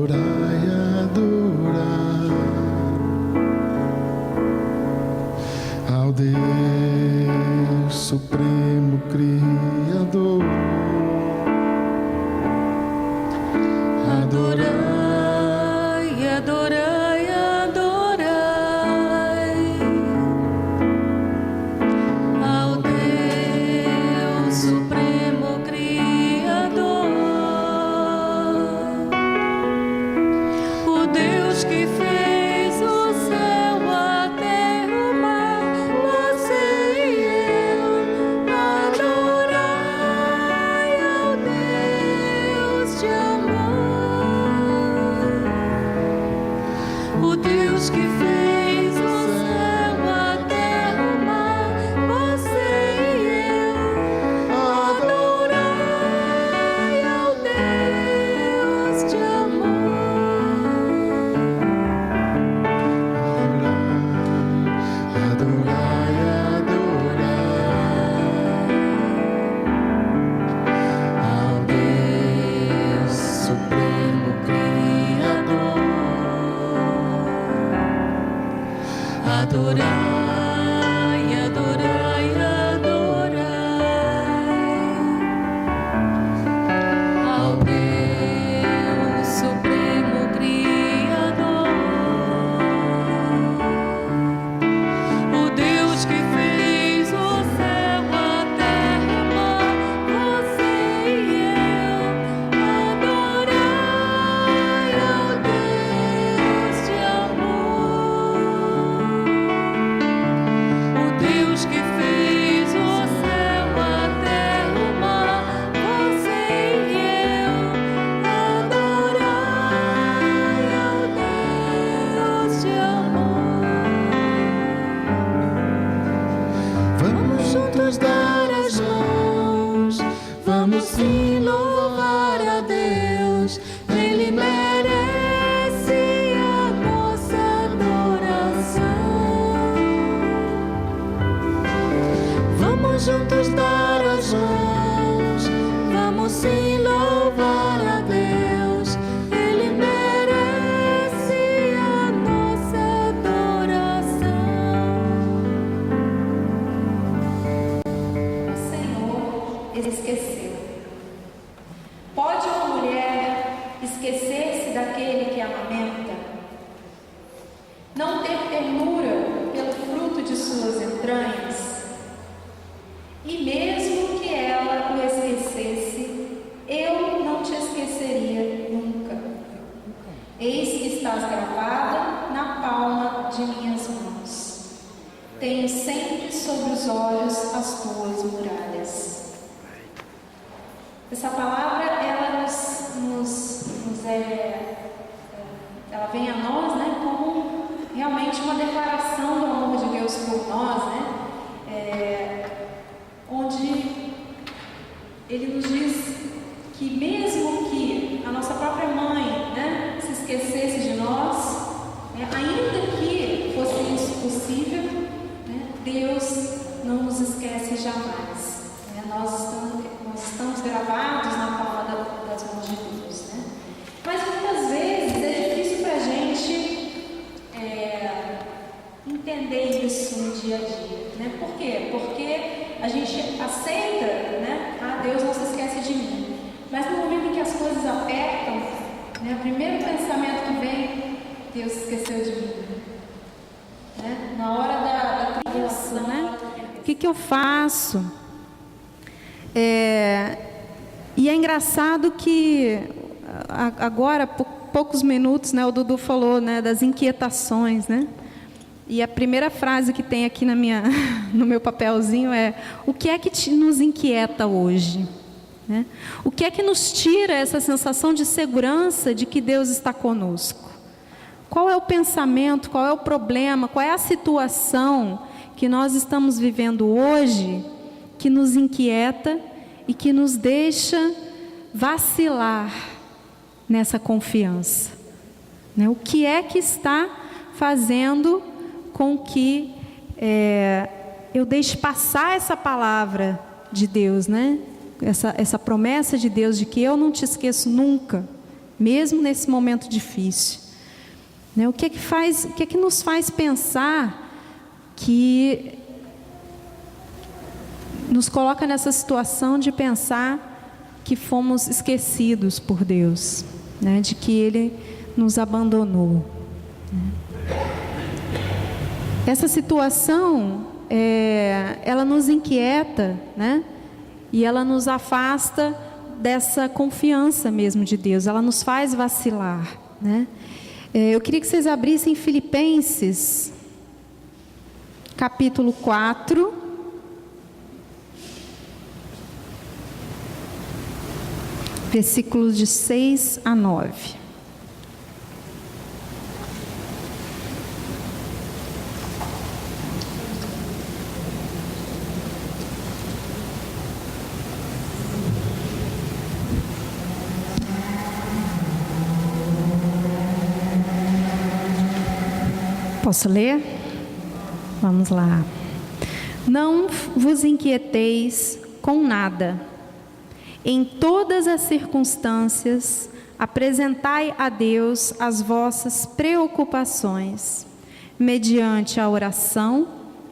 adorai, adorai ao Deus Supremo Criador. Adorai, adorai, adorai ao Deus Supremo Criador, o Deus que fez o céu, a terra, o mar, você e eu. Adorai ao Deus de amor, o Deus que fez o céu, a terra, o mar, você e eu. Adorai ao Deus de amor. Adorai, adorai ao Deus Supremo Criador. Adorai, adorai, adorai ao Deus Supremo Criador, o Deus que fez o céu, a terra, o mar, você e eu. Adorai ao Deus de amor, o Deus que fez o céu, a terra, o mar, você e eu. Adorai ao Deus de amor. Vamos juntos dar as mãos, vamos sim louvar a Deus, Ele merece a nossa adoração. Vamos juntos dar as mãos, vamos sim louvar a Deus, Ele merece a nossa adoração. O Senhor esqueceu. Pode uma mulher esquecer-se daquele que amamenta? Não ter ternura pelo fruto de suas entranhas? E mesmo que ela o esquecesse, eu não te esqueceria nunca. Eis que estás gravada na palma de minhas mãos. Tenho sempre sobre os olhos as tuas muralhas. Essa palavra, ela ela vem a nós, né, como realmente uma declaração do amor de Deus por nós, né, onde Ele nos diz que mesmo que a nossa própria mãe, né, se esquecesse de nós, ainda que fosse isso possível, né, Deus não nos esquece jamais. Nós estamos gravados na palma das mãos de Deus, né? Mas muitas vezes é difícil para a gente entender isso no dia a dia, né? Por quê? Porque a gente aceita, né? Deus não se esquece de mim. Mas no momento em que as coisas apertam, né, o primeiro pensamento que vem, Deus esqueceu de mim, né? Na hora da tribulação, né? O que eu faço? E é engraçado que agora, poucos minutos, né, o Dudu falou, né, das inquietações, né? E a primeira frase que tem aqui no meu papelzinho é: o que é que nos inquieta hoje? Né? O que é que nos tira essa sensação de segurança de que Deus está conosco? Qual é o pensamento, qual é o problema, qual é a situação que nós estamos vivendo hoje que nos inquieta e que nos deixa vacilar nessa confiança, né? O que é que está fazendo com que eu deixe passar essa palavra de Deus, né? Essa promessa de Deus de que eu não te esqueço nunca, mesmo nesse momento difícil. Né? O que é que nos faz pensar que nos coloca nessa situação de pensar que fomos esquecidos por Deus, né? De que Ele nos abandonou. Essa situação, ela nos inquieta, né? E ela nos afasta dessa confiança mesmo de Deus, ela nos faz vacilar, né? Eu queria que vocês abrissem Filipenses, capítulo 4, versículos de 6 a 9. Posso ler? Vamos lá. Não vos inquieteis com nada. Em todas as circunstâncias, apresentai a Deus as vossas preocupações, mediante a oração,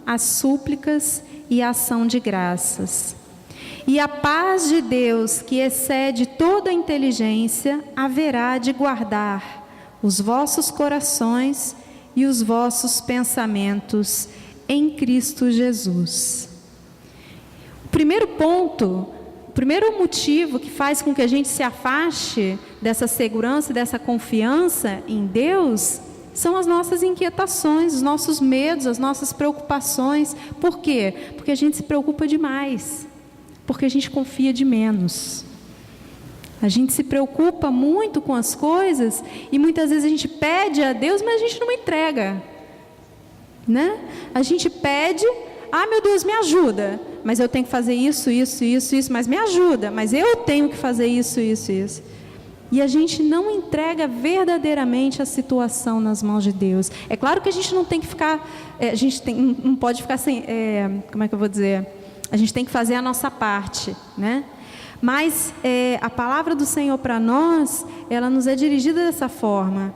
as súplicas e a ação de graças. E a paz de Deus, que excede toda a inteligência, haverá de guardar os vossos corações e os vossos pensamentos em Cristo Jesus. O primeiro ponto, o primeiro motivo que faz com que a gente se afaste dessa segurança, dessa confiança em Deus, são as nossas inquietações, os nossos medos, as nossas preocupações. Por quê? Porque a gente se preocupa demais, porque a gente confia de menos. A gente se preocupa muito com as coisas e muitas vezes a gente pede a Deus, mas a gente não entrega, né? A gente pede, meu Deus, me ajuda, mas eu tenho que fazer isso, mas me ajuda, mas eu tenho que fazer isso. E a gente não entrega verdadeiramente a situação nas mãos de Deus. É claro que a gente não tem que ficar, não pode ficar sem, como é que eu vou dizer? A gente tem que fazer a nossa parte, né? Mas a palavra do Senhor para nós, ela nos é dirigida dessa forma: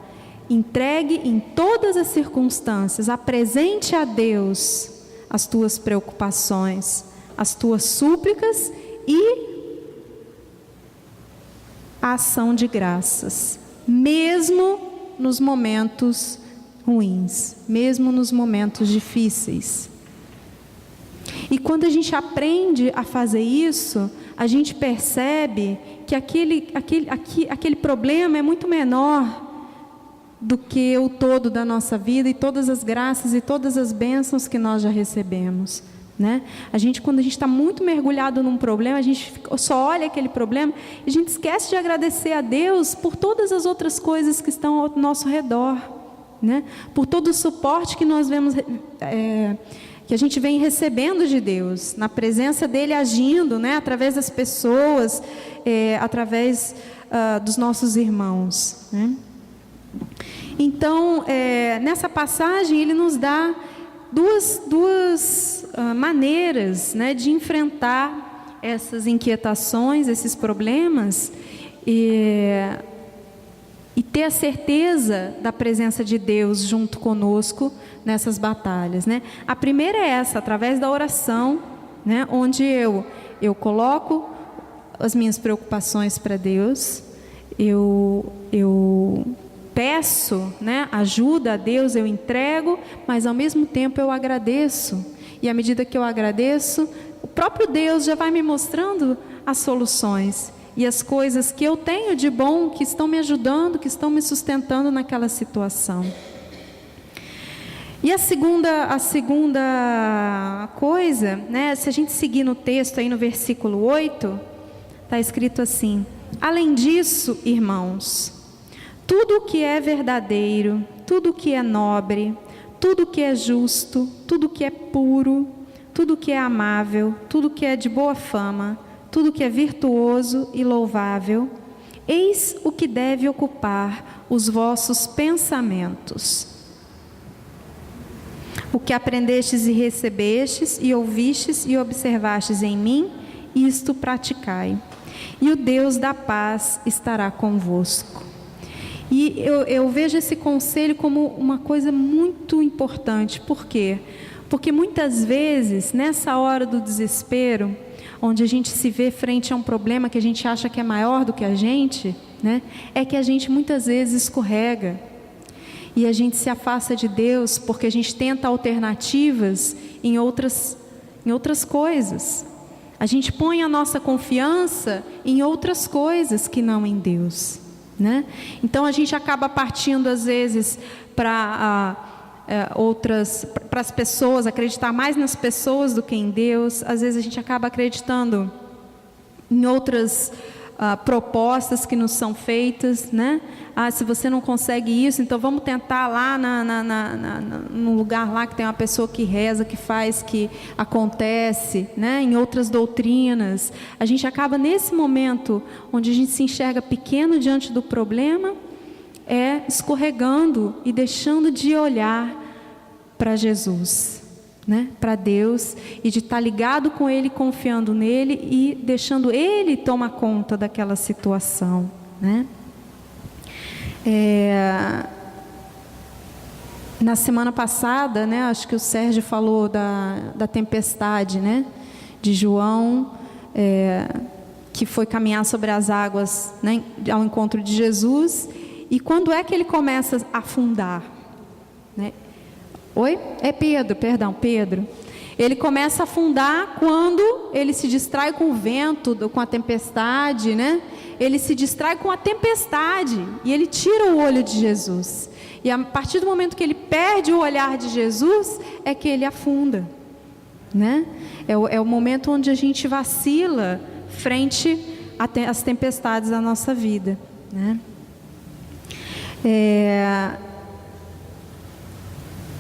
entregue em todas as circunstâncias, apresente a Deus as tuas preocupações, as tuas súplicas e a ação de graças, mesmo nos momentos ruins, mesmo nos momentos difíceis. E quando a gente aprende a fazer isso, a gente percebe que aquele problema é muito menor do que o todo da nossa vida e todas as graças e todas as bênçãos que nós já recebemos, né? Quando a gente está muito mergulhado num problema, a gente só olha aquele problema e a gente esquece de agradecer a Deus por todas as outras coisas que estão ao nosso redor, né? Por todo o suporte que nós vemos, que a gente vem recebendo de Deus, na presença dEle agindo, né, através das pessoas, através dos nossos irmãos, né? Então, nessa passagem, ele nos dá duas maneiras, né, de enfrentar essas inquietações, esses problemas, e ter a certeza da presença de Deus junto conosco nessas batalhas, né? A primeira é essa, através da oração, né? Onde eu coloco as minhas preocupações para Deus, eu peço, né, ajuda a Deus, eu entrego, mas ao mesmo tempo eu agradeço. E à medida que eu agradeço, o próprio Deus já vai me mostrando as soluções e as coisas que eu tenho de bom, que estão me ajudando, que estão me sustentando naquela situação. E a segunda coisa, né, se a gente seguir no texto aí no versículo 8, está escrito assim: além disso, irmãos, tudo o que é verdadeiro, tudo o que é nobre, tudo o que é justo, tudo o que é puro, tudo o que é amável, tudo o que é de boa fama, tudo o que é virtuoso e louvável, eis o que deve ocupar os vossos pensamentos. O que aprendestes e recebestes, e ouvistes e observastes em mim, isto praticai, e o Deus da paz estará convosco. E eu vejo esse conselho como uma coisa muito importante. Por quê? Porque muitas vezes, nessa hora do desespero, onde a gente se vê frente a um problema que a gente acha que é maior do que a gente, né, é que a gente muitas vezes escorrega. E a gente se afasta de Deus porque a gente tenta alternativas em outras coisas. A gente põe a nossa confiança em outras coisas que não em Deus, né? Então a gente acaba partindo às vezes para as pessoas, acreditar mais nas pessoas do que em Deus. Às vezes a gente acaba acreditando em outras propostas que nos são feitas, né? Se você não consegue isso, então vamos tentar lá no lugar lá que tem uma pessoa que reza, que faz, que acontece, né? Em outras doutrinas. A gente acaba nesse momento onde a gente se enxerga pequeno diante do problema, escorregando e deixando de olhar para Jesus, né? Para Deus, e de estar ligado com Ele, confiando nele e deixando Ele tomar conta daquela situação, né? Na semana passada, né, acho que o Sérgio falou da tempestade, né, de João, que foi caminhar sobre as águas, né, ao encontro de Jesus. E quando é que ele começa a afundar, né? Pedro. Ele começa a afundar quando ele se distrai com o vento, com a tempestade, né? Ele se distrai com a tempestade e ele tira o olho de Jesus. E a partir do momento que ele perde o olhar de Jesus, é que ele afunda, né? É o momento onde a gente vacila frente às tempestades da nossa vida, né?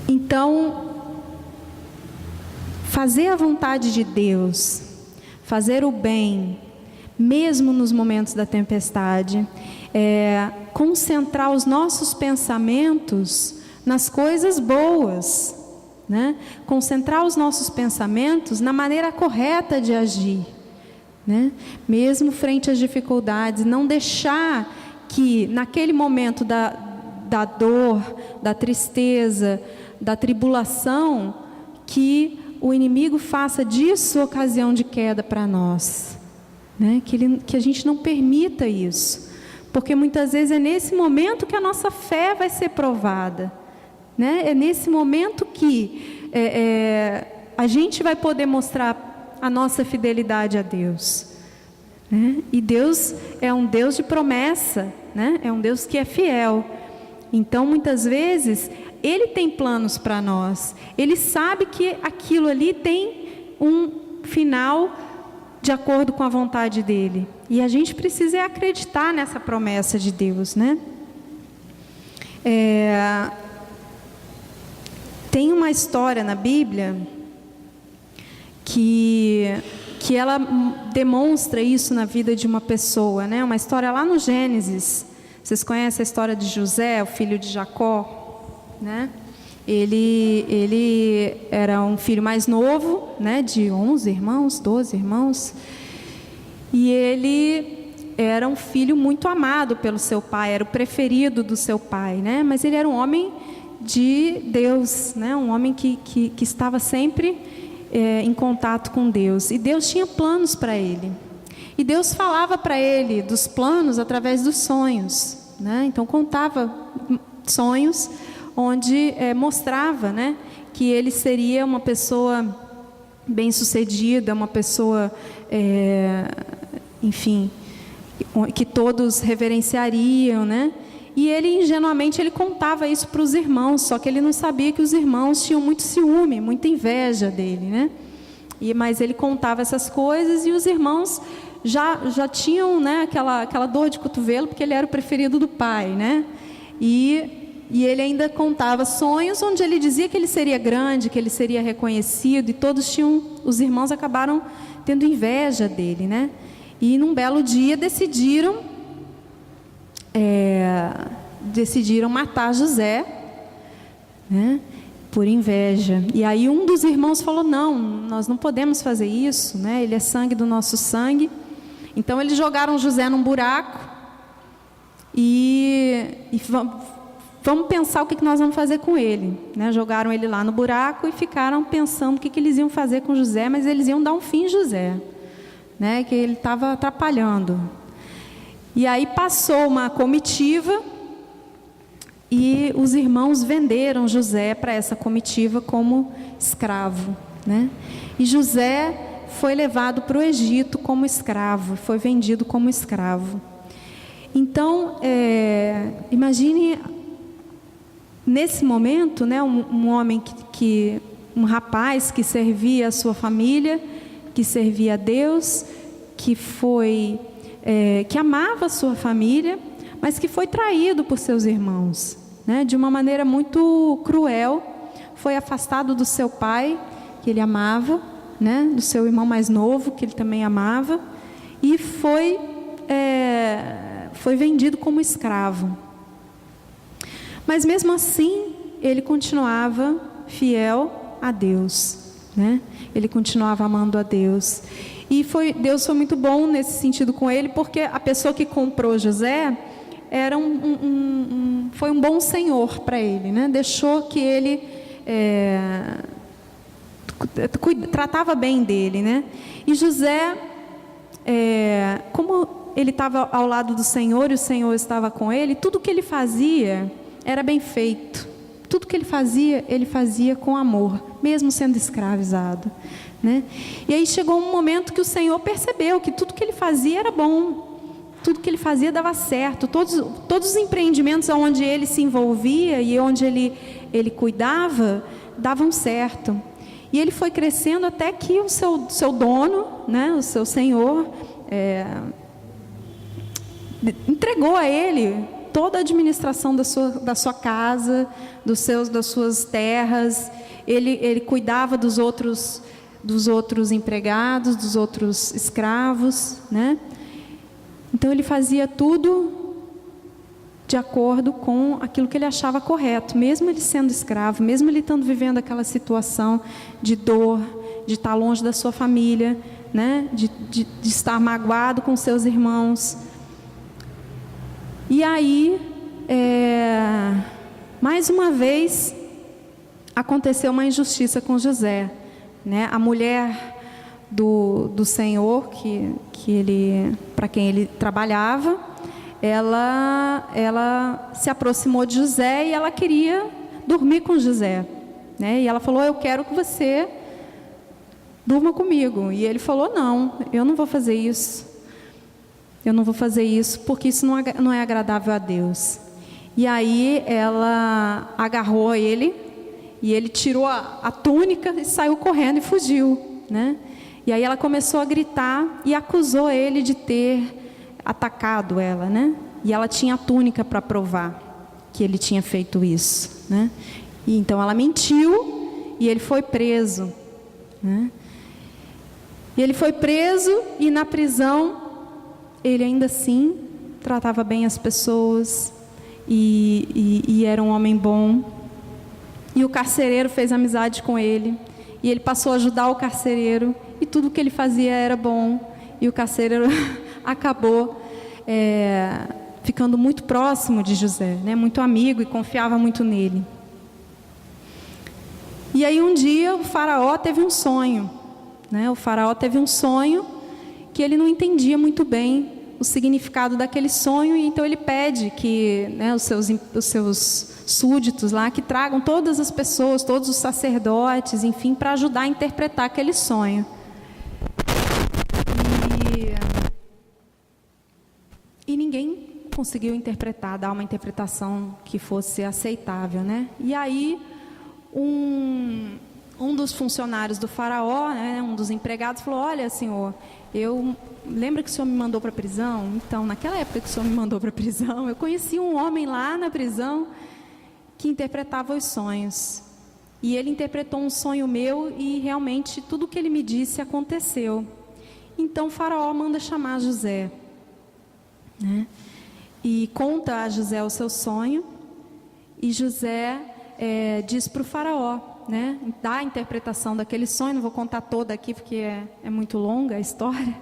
Então, fazer a vontade de Deus, fazer o bem, mesmo nos momentos da tempestade, concentrar os nossos pensamentos nas coisas boas, né? Concentrar os nossos pensamentos na maneira correta de agir, né? Mesmo frente às dificuldades, não deixar que naquele momento da dor, da tristeza, da tribulação, que o inimigo faça disso ocasião de queda para nós, né? Que a gente não permita isso, porque muitas vezes é nesse momento que a nossa fé vai ser provada, né? É nesse momento que a gente vai poder mostrar a nossa fidelidade a Deus, né? E Deus é um Deus de promessa, né? É um Deus que é fiel. Então muitas vezes Ele tem planos para nós. Ele sabe que aquilo ali tem um final de acordo com a vontade dEle. E a gente precisa acreditar nessa promessa de Deus, né? Tem uma história na Bíblia que ela demonstra isso na vida de uma pessoa, né? Uma história lá no Gênesis. Vocês conhecem a história de José, o filho de Jacó, né? Ele era um filho mais novo, né? De 11 irmãos, 12 irmãos. E ele era um filho muito amado pelo seu pai, era o preferido do seu pai, né? Mas ele era um homem de Deus, né? Um homem que estava sempre em contato com Deus. E Deus tinha planos para ele. E Deus falava para ele dos planos através dos sonhos, né? Então contava sonhos onde mostrava, né, que ele seria uma pessoa bem-sucedida, uma pessoa, enfim, que todos reverenciariam, né? E ele ingenuamente contava isso para os irmãos, só que ele não sabia que os irmãos tinham muito ciúme, muita inveja dele, né? Mas ele contava essas coisas e os irmãos já tinham, né, aquela dor de cotovelo, porque ele era o preferido do pai, né? E ele ainda contava sonhos onde ele dizia que ele seria grande, que ele seria reconhecido, e os irmãos acabaram tendo inveja dele, né? E num belo dia decidiram matar José, né? Por inveja. E aí um dos irmãos falou: não, nós não podemos fazer isso, né? Ele é sangue do nosso sangue. Então eles jogaram José num buraco e vamos pensar o que nós vamos fazer com ele, né? Jogaram ele lá no buraco e ficaram pensando o que eles iam fazer com José, mas eles iam dar um fim em José, né? Que ele estava atrapalhando. E aí passou uma comitiva e os irmãos venderam José para essa comitiva como escravo, né? E José foi levado para o Egito como escravo, foi vendido como escravo. Então, imagine nesse momento, né, um homem um rapaz que servia a sua família, que servia a Deus, que amava a sua família, mas que foi traído por seus irmãos, né, de uma maneira muito cruel. Foi afastado do seu pai, que ele amava, né, do seu irmão mais novo, que ele também amava, e foi vendido como escravo. Mas mesmo assim, ele continuava fiel a Deus, né? Ele continuava amando a Deus. E Deus foi muito bom nesse sentido com ele, porque a pessoa que comprou José era foi um bom senhor para ele, né? Deixou que ele tratava bem dele, né? E José, como ele estava ao lado do Senhor e o Senhor estava com ele, tudo que ele fazia era bem feito. Tudo que ele fazia com amor, mesmo sendo escravizado, né? E aí chegou um momento que o Senhor percebeu que tudo que ele fazia era bom, tudo que ele fazia dava certo, todos os empreendimentos onde ele se envolvia e onde ele cuidava, davam certo. E ele foi crescendo até que o seu dono, né, o seu senhor, entregou a ele toda a administração da sua casa, das suas terras. Ele cuidava dos outros empregados, dos outros escravos, né? Então ele fazia tudo de acordo com aquilo que ele achava correto, mesmo ele sendo escravo, mesmo ele estando vivendo aquela situação de dor, de estar longe da sua família, né? de estar magoado com seus irmãos. E aí, mais uma vez, aconteceu uma injustiça com José, né? A mulher do Senhor, para quem ele trabalhava, ela se aproximou de José e ela queria dormir com José, né? E ela falou: eu quero que você durma comigo. E ele falou: não, eu não vou fazer isso. Eu não vou fazer isso porque isso não é agradável a Deus. E aí ela agarrou ele e ele tirou a túnica e saiu correndo e fugiu, né? E aí ela começou a gritar e acusou ele de ter atacado ela, né? E ela tinha a túnica para provar que ele tinha feito isso, né? E então ela mentiu e ele foi preso, né? E ele foi preso e na prisão ele ainda assim tratava bem as pessoas e era um homem bom. E o carcereiro fez amizade com ele e ele passou a ajudar o carcereiro e tudo que ele fazia era bom. E o carcereiro acabou ficando muito próximo de José, né? Muito amigo, e confiava muito nele. E aí um dia o faraó teve um sonho, né? O faraó teve um sonho que ele não entendia muito bem o significado daquele sonho, e então ele pede que, né, os seus súditos lá, que tragam todas as pessoas, todos os sacerdotes, enfim, para ajudar a interpretar aquele sonho. E ninguém conseguiu dar uma interpretação que fosse aceitável, né? E aí um dos funcionários do faraó, né, um dos empregados, falou: olha, senhor, lembra que o senhor me mandou para a prisão? Então, naquela época que o senhor me mandou para a prisão, eu conheci um homem lá na prisão que interpretava os sonhos. E ele interpretou um sonho meu e realmente tudo o que ele me disse aconteceu. Então o faraó manda chamar José, né? E conta a José o seu sonho. E José diz para o faraó, né, dá a interpretação daquele sonho. Não vou contar toda aqui porque é muito longa a história.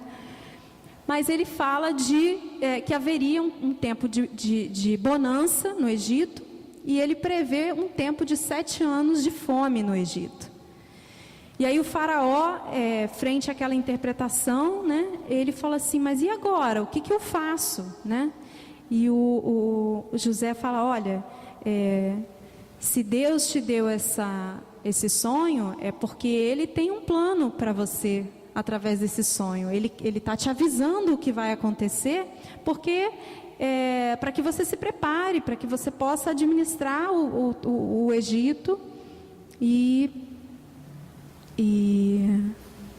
Mas ele fala que haveria um tempo de bonança no Egito, e ele prevê um tempo de 7 anos de fome no Egito. E aí o faraó, frente àquela interpretação, né, ele fala assim, mas e agora? O que eu faço? Né? E o José fala, olha, se Deus te deu esse sonho, é porque Ele tem um plano para você através desse sonho. Ele está te avisando o que vai acontecer, porque para que você se prepare, para que você possa administrar o Egito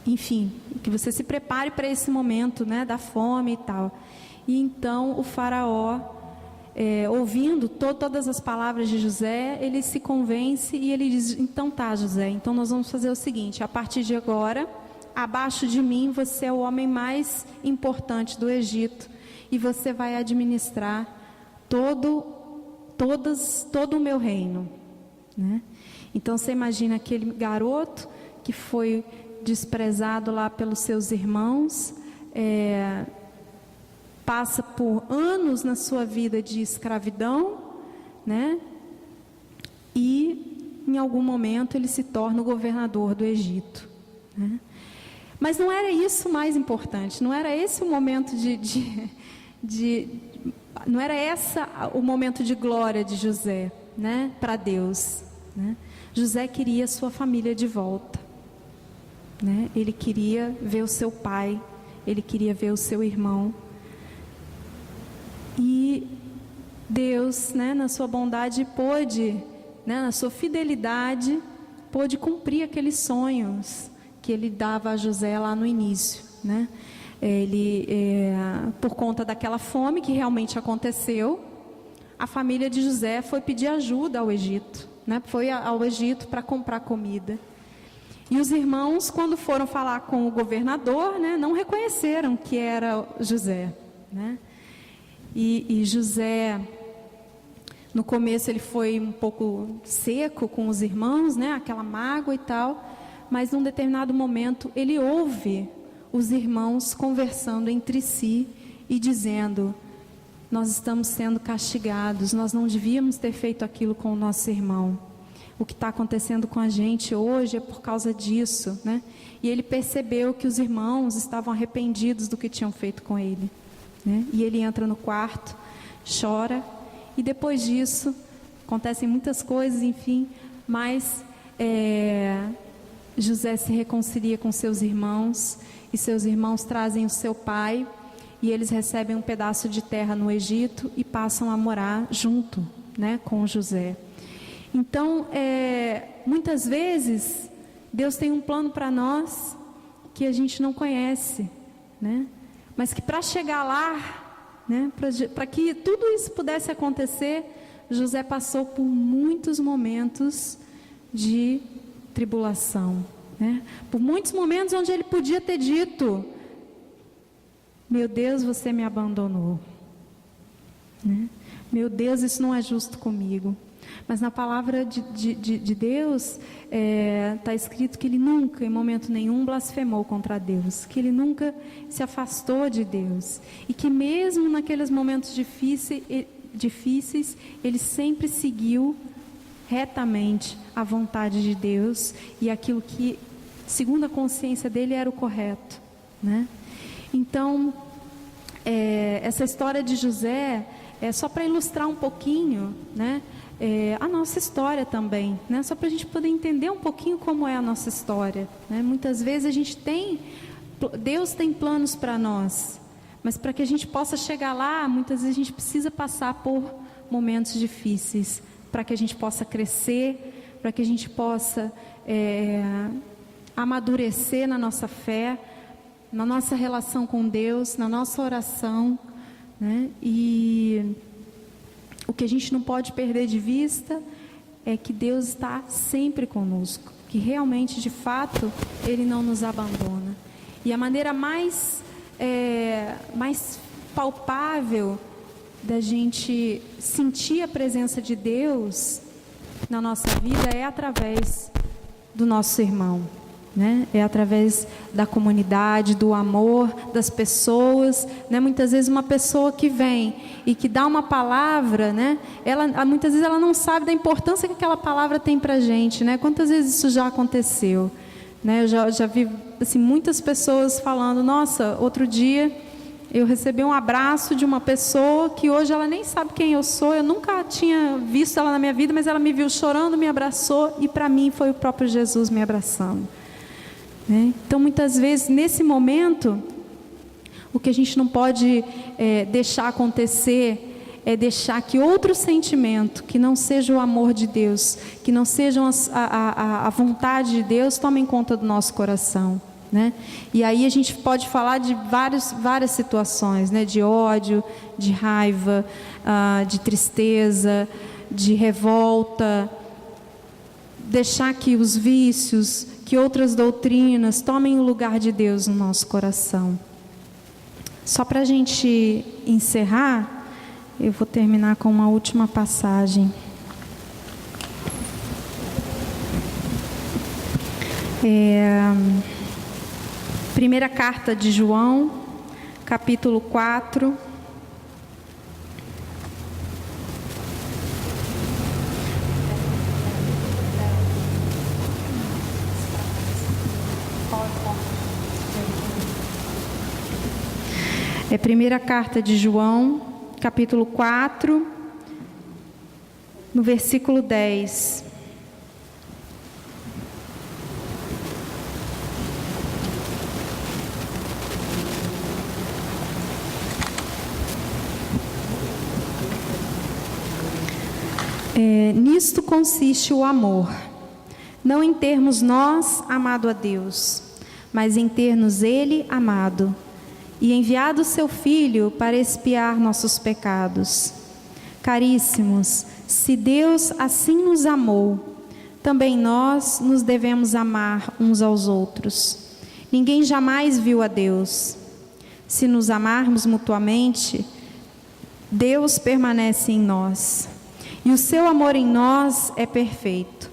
enfim, que você se prepare para esse momento, né, da fome e tal. E então o faraó, ouvindo todas as palavras de José, ele se convence e ele diz, então tá, José, então nós vamos fazer o seguinte, a partir de agora, abaixo de mim, você é o homem mais importante do Egito, e você vai administrar todo o meu reino, né? Então você imagina aquele garoto que foi desprezado lá pelos seus irmãos, passa por anos na sua vida de escravidão, né? E em algum momento ele se torna o governador do Egito, né? Mas não era isso mais importante, não era esse o momento não era essa o momento de glória de José, né, para Deus, né? José queria sua família de volta, né? Ele queria ver o seu pai, ele queria ver o seu irmão. E Deus, né, na sua bondade pôde, né, na sua fidelidade, pôde cumprir aqueles sonhos que ele dava a José lá no início, né? Por conta daquela fome que realmente aconteceu, a família de José foi pedir ajuda ao Egito, né? Foi ao Egito para comprar comida. E os irmãos, quando foram falar com o governador, né, não reconheceram que era José, né? E José, no começo ele foi um pouco seco com os irmãos, né, aquela mágoa e tal, mas num determinado momento ele ouve os irmãos conversando entre si e dizendo, nós estamos sendo castigados, nós não devíamos ter feito aquilo com o nosso irmão. O que está acontecendo com a gente hoje é por causa disso, né? E ele percebeu que os irmãos estavam arrependidos do que tinham feito com ele, né? E ele entra no quarto, chora, e depois disso acontecem muitas coisas, enfim, mas José se reconcilia com seus irmãos, e seus irmãos trazem o seu pai, e eles recebem um pedaço de terra no Egito e passam a morar junto, né, com José. Então, muitas vezes, Deus tem um plano para nós que a gente não conhece, né? Mas que para chegar lá, né, para que tudo isso pudesse acontecer, José passou por muitos momentos de tribulação, né? Por muitos momentos onde ele podia ter dito, meu Deus, você me abandonou, né? Meu Deus, isso não é justo comigo. Mas na palavra de Deus está escrito que ele nunca, em momento nenhum, blasfemou contra Deus, que ele nunca se afastou de Deus, e que mesmo naqueles momentos difíceis, ele sempre seguiu retamente a vontade de Deus e aquilo que, segundo a consciência dele, era o correto, né? Então, essa história de José é só para ilustrar um pouquinho, né? A nossa história também, né? Só para a gente poder entender um pouquinho como é a nossa história, né? Muitas vezes Deus tem planos para nós, mas para que a gente possa chegar lá, muitas vezes a gente precisa passar por momentos difíceis, para que a gente possa crescer, para que a gente possa amadurecer na nossa fé, na nossa relação com Deus, na nossa oração, né? E o que a gente não pode perder de vista é que Deus está sempre conosco, que realmente, de fato, Ele não nos abandona. E a maneira mais palpável da gente sentir a presença de Deus na nossa vida é através do nosso irmão, né? É através da comunidade, do amor, das pessoas, né? Muitas vezes uma pessoa que vem e que dá uma palavra, né? Muitas vezes ela não sabe da importância que aquela palavra tem para a gente, né? Quantas vezes isso já aconteceu, né? Eu já vi assim, muitas pessoas falando: nossa, outro dia eu recebi um abraço de uma pessoa que hoje ela nem sabe quem eu sou, eu nunca tinha visto ela na minha vida, mas ela me viu chorando, me abraçou, e para mim foi o próprio Jesus me abraçando, né? Então, muitas vezes, nesse momento, o que a gente não pode deixar acontecer é deixar que outro sentimento, que não seja o amor de Deus, que não seja a vontade de Deus, tomem conta do nosso coração, né? E aí a gente pode falar de várias situações, né? De ódio, de raiva, de tristeza, de revolta. Deixar que os vícios, que outras doutrinas tomem o lugar de Deus no nosso coração. Só para a gente encerrar, eu vou terminar com uma última passagem. Primeira carta de João, capítulo 4. Primeira carta de João, capítulo 4, no versículo 10. Nisto consiste o amor, não em termos nós amado a Deus, mas em termos Ele amado, e enviado seu Filho para expiar nossos pecados. Caríssimos, se Deus assim nos amou, também nós nos devemos amar uns aos outros. Ninguém jamais viu a Deus. Se nos amarmos mutuamente, Deus permanece em nós, e o seu amor em nós é perfeito.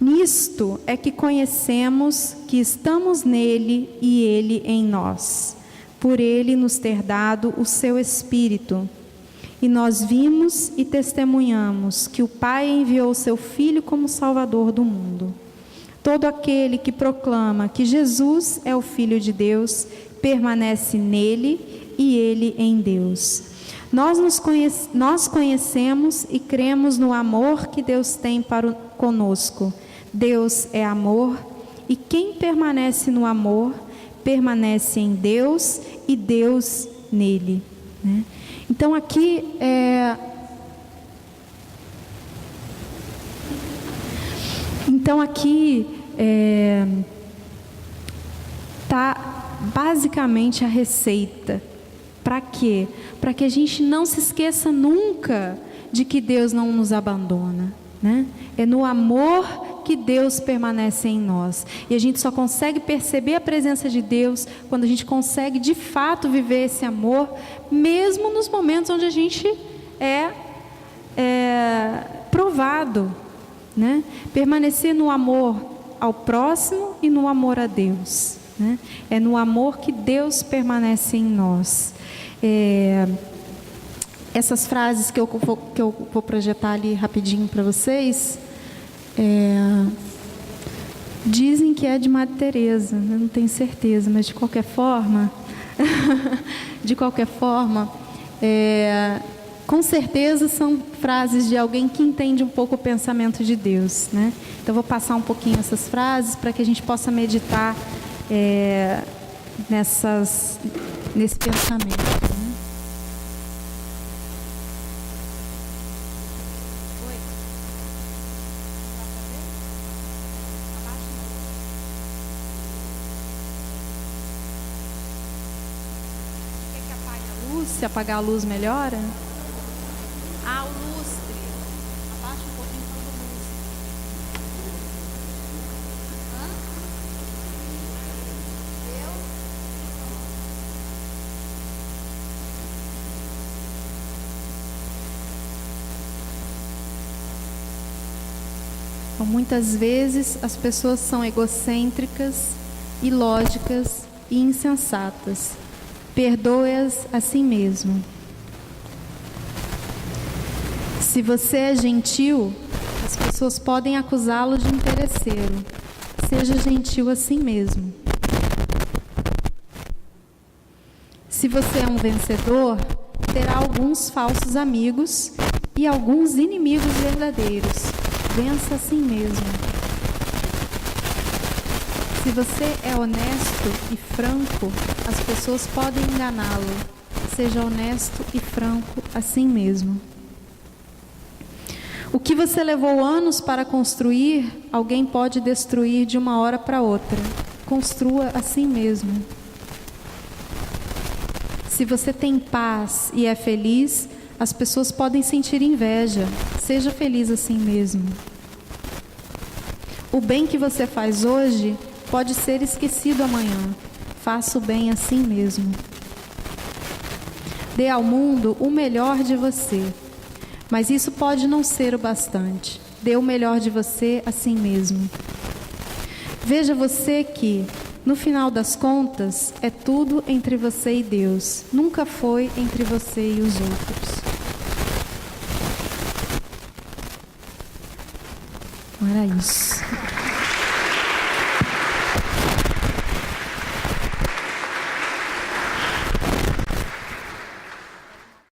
Nisto é que conhecemos que estamos nele e ele em nós, por ele nos ter dado o seu Espírito. E nós vimos e testemunhamos que o Pai enviou o seu Filho como Salvador do mundo. Todo aquele que proclama que Jesus é o Filho de Deus, permanece nele e ele em Deus. Nós conhecemos e cremos no amor que Deus tem conosco. Deus é amor, e quem permanece no amor, permanece em Deus e Deus nele, né? Então aqui tá basicamente a receita. Para quê? Para que a gente não se esqueça nunca de que Deus não nos abandona, né? É no amor que Deus permanece em nós. E a gente só consegue perceber a presença de Deus quando a gente consegue de fato viver esse amor, mesmo nos momentos onde a gente é provado, né? Permanecer no amor ao próximo e no amor a Deus, né? É no amor que Deus permanece em nós. Essas frases que eu vou projetar ali rapidinho para vocês, dizem que é de Madre Teresa, eu não tenho certeza, mas de qualquer forma, com certeza são frases de alguém que entende um pouco o pensamento de Deus, né? Então eu vou passar um pouquinho essas frases para que a gente possa meditar nesse pensamento. Se apagar a luz, melhora? Ah, o lustre. Abaixa um pouquinho só do lustre. Deu? Então, muitas vezes as pessoas são egocêntricas, ilógicas e insensatas. Perdoe-as a si mesmo. Se você é gentil, as pessoas podem acusá-lo de interesseiro. Seja gentil a si mesmo. Se você é um vencedor, terá alguns falsos amigos e alguns inimigos verdadeiros. Vença a si mesmo. Se você é honesto e franco, as pessoas podem enganá-lo. Seja honesto e franco a si mesmo. O que você levou anos para construir, alguém pode destruir de uma hora para outra. Construa a si mesmo. Se você tem paz e é feliz, as pessoas podem sentir inveja. Seja feliz assim mesmo. O bem que você faz hoje pode ser esquecido amanhã. Faça o bem assim mesmo. Dê ao mundo o melhor de você. Mas isso pode não ser o bastante. Dê o melhor de você a si mesmo. Veja você que, no final das contas, é tudo entre você e Deus. Nunca foi entre você e os outros. Não era isso.